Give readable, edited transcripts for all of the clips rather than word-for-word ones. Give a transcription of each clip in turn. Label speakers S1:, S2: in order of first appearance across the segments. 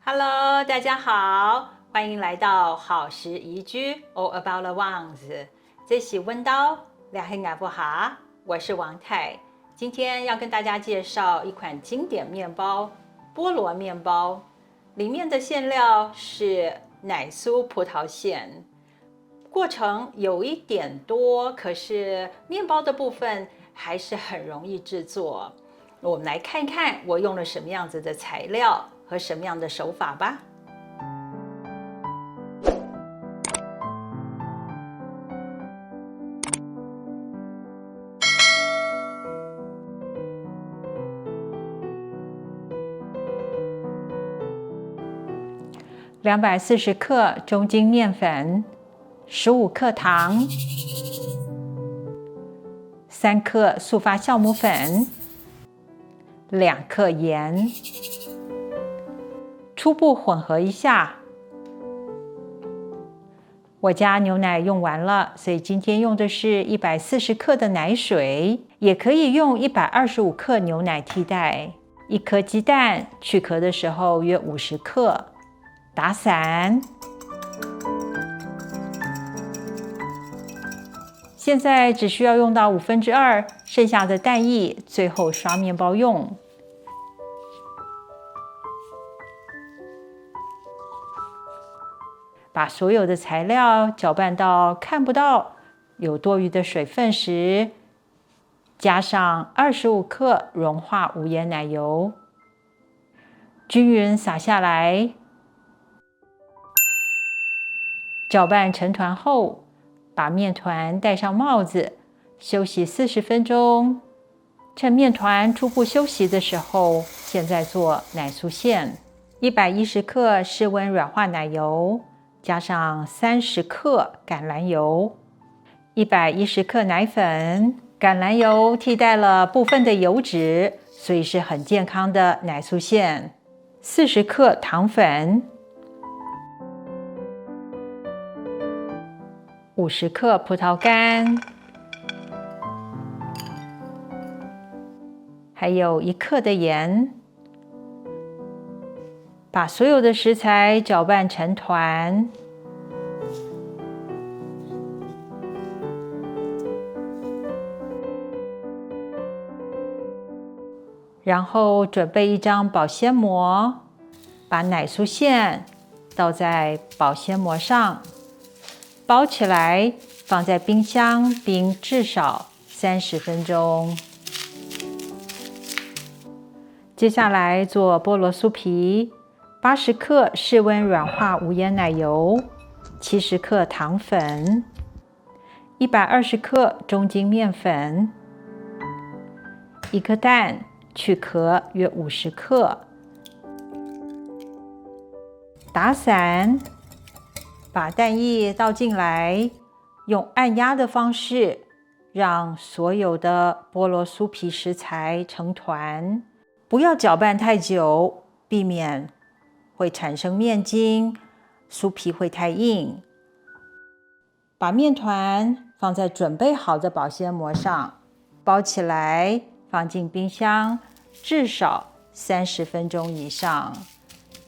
S1: Hello，大家好，欢迎来到好食宜居 All About the Ones。这是温刀，两黑俺不哈，我是王太。今天要跟大家介绍一款经典面包——菠萝面包。里面的馅料是奶酥葡萄馅，过程有一点多，可是面包的部分还是很容易制作。我们来看看我用了什么样子的材料和什么样的手法吧。240克中筋面粉，15克糖，3克速发酵母粉，2克盐，初步混合一下。我家牛奶用完了，所以今天用的是140克的奶水，也可以用125克牛奶替代。1颗鸡蛋，去壳的时候约50克，打散。现在只需要用到2/5，剩下的蛋液最后刷面包用。把所有的材料搅拌到看不到有多余的水分时，加上25克融化无盐奶油，均匀撒下来。搅拌成团后，把面团戴上帽子，休息40分钟。趁面团初步休息的时候，现在做奶酥馅。110克室温软化奶油，加上30克橄榄油，110克奶粉。橄榄油替代了部分的油脂，所以是很健康的奶酥馅。40克糖粉，50克葡萄干，还有1克的盐。把所有的食材搅拌成团，然后准备一张保鲜膜，把奶酥馅倒在保鲜膜上，包起来，放在冰箱冰至少30分钟。接下来做菠萝酥皮，80克室温软化无盐奶油，70克糖粉，120克中筋面粉，1颗蛋，去壳约50克，打散，把蛋液倒进来，用按压的方式让所有的菠萝酥皮食材成团，不要搅拌太久，避免会产生面筋，酥皮会太硬。把面团放在准备好的保鲜膜上，包起来，放进冰箱至少30分钟以上。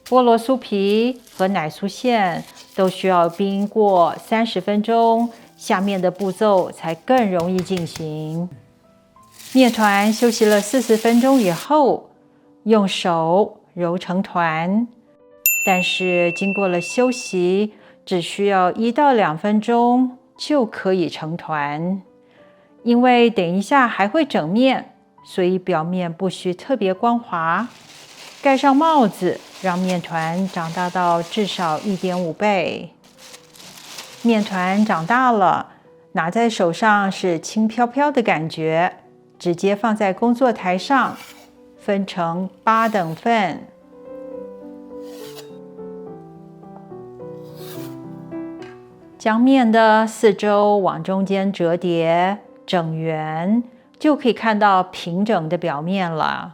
S1: 菠萝酥皮和奶酥馅都需要冰过30分钟，下面的步骤才更容易进行。面团休息了40分钟以后，用手揉成团，但是经过了休息，只需要1到2分钟就可以成团。因为等一下还会整面，所以表面不需特别光滑。盖上帽子，让面团长大到至少1.5倍。面团长大了，拿在手上是轻飘飘的感觉，直接放在工作台上，分成8等份。将面的四周往中间折叠，整圆，就可以看到平整的表面了。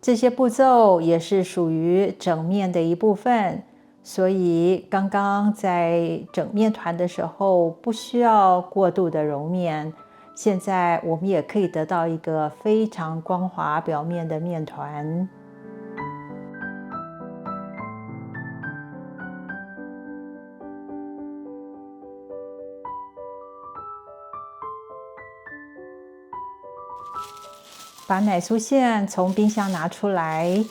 S1: 这些步骤也是属于整面的一部分，所以刚刚在整面团的时候不需要过度的揉面。现在我们也可以得到一个非常光滑表面的面团。把奶酥馅从冰箱拿出来，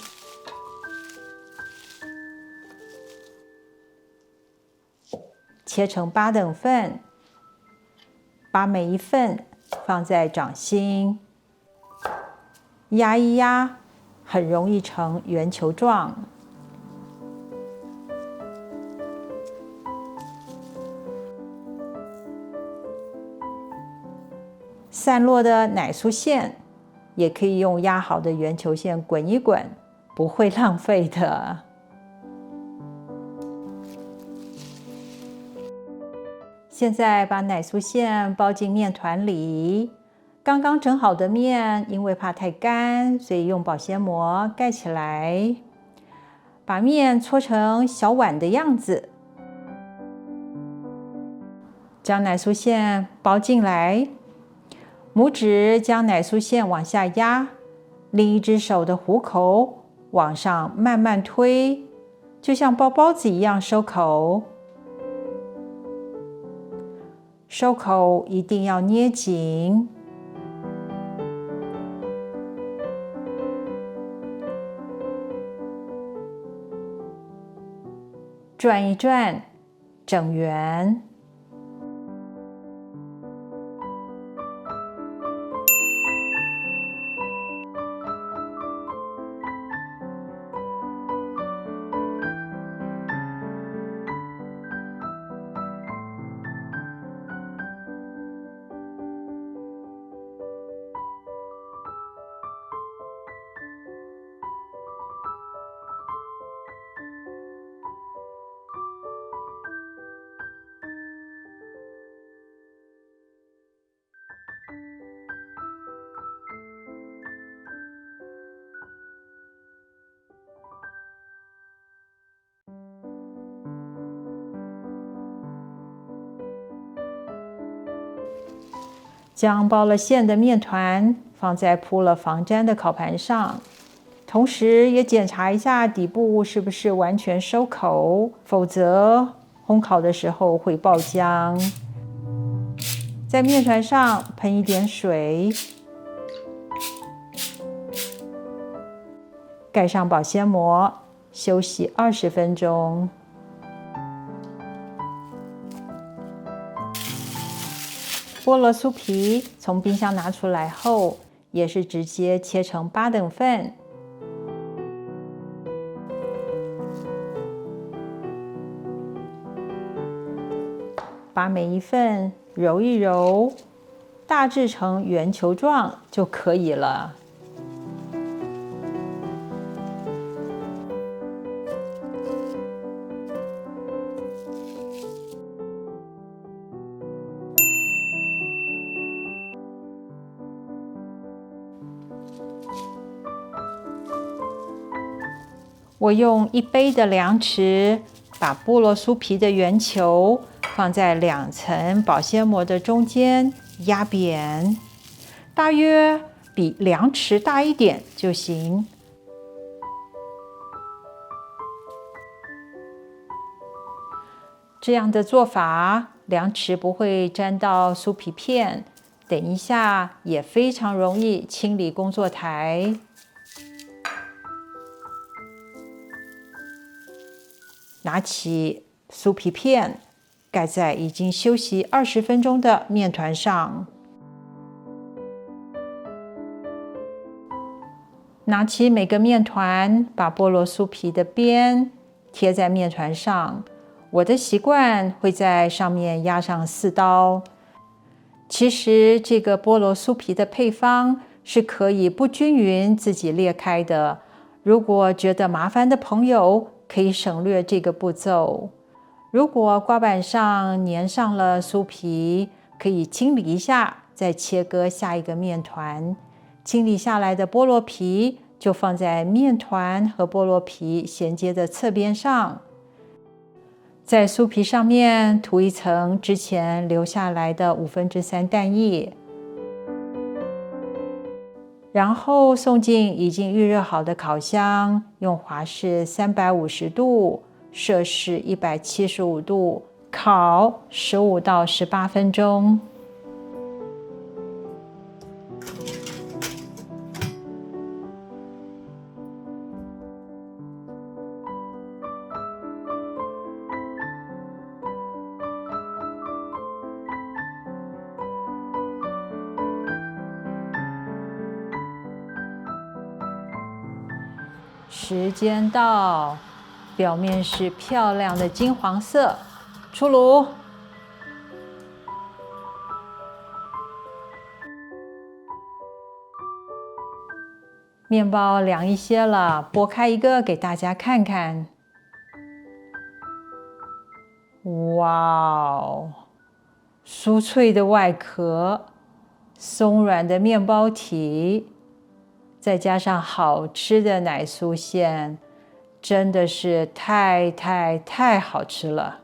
S1: 切成8等份，把每一份放在掌心，压一压，很容易成圆球状。散落的奶酥馅也可以用压好的圆球馅滚一滚，不会浪费的。现在把奶酥馅包进面团里，刚刚整好的面，因为怕太干，所以用保鲜膜盖起来。把面搓成小碗的样子，将奶酥馅包进来。拇指将奶酥馅往下压，另一只手的虎口往上慢慢推，就像包包子一样收口。收口一定要捏紧。转一转，整圆。将包了馅的面团放在铺了防粘的烤盘上，同时也检查一下底部是不是完全收口，否则烘烤的时候会爆浆。在面团上喷一点水，盖上保鲜膜，休息20分钟。菠萝酥皮从冰箱拿出来后，也是直接切成8等份。把每一份揉一揉，大致成圆球状就可以了。我用1杯的量匙，把菠萝酥皮的圆球放在2层保鲜膜的中间，压扁，大约比量匙大一点就行。这样的做法，量匙不会沾到酥皮片，等一下也非常容易清理工作台。拿起酥皮片，盖在已经休息20分钟的面团上。拿起每个面团，把菠萝酥皮的边贴在面团上。我的习惯会在上面压上4刀。其实这个菠萝酥皮的配方是可以不均匀自己裂开的。如果觉得麻烦的朋友，可以省略这个步骤。如果刮板上粘上了酥皮，可以清理一下，再切割下一个面团。清理下来的菠萝皮就放在面团和菠萝皮衔接的侧边上，在酥皮上面涂一层之前留下来的3/5蛋液，然后送进已经预热好的烤箱，用华氏350度、摄氏175度烤15到18分钟。时间到，表面是漂亮的金黄色，出炉。面包凉一些了，剥开一个给大家看看。哇哦，酥脆的外壳，松软的面包体，再加上好吃的奶酥馅，真的是太好吃了。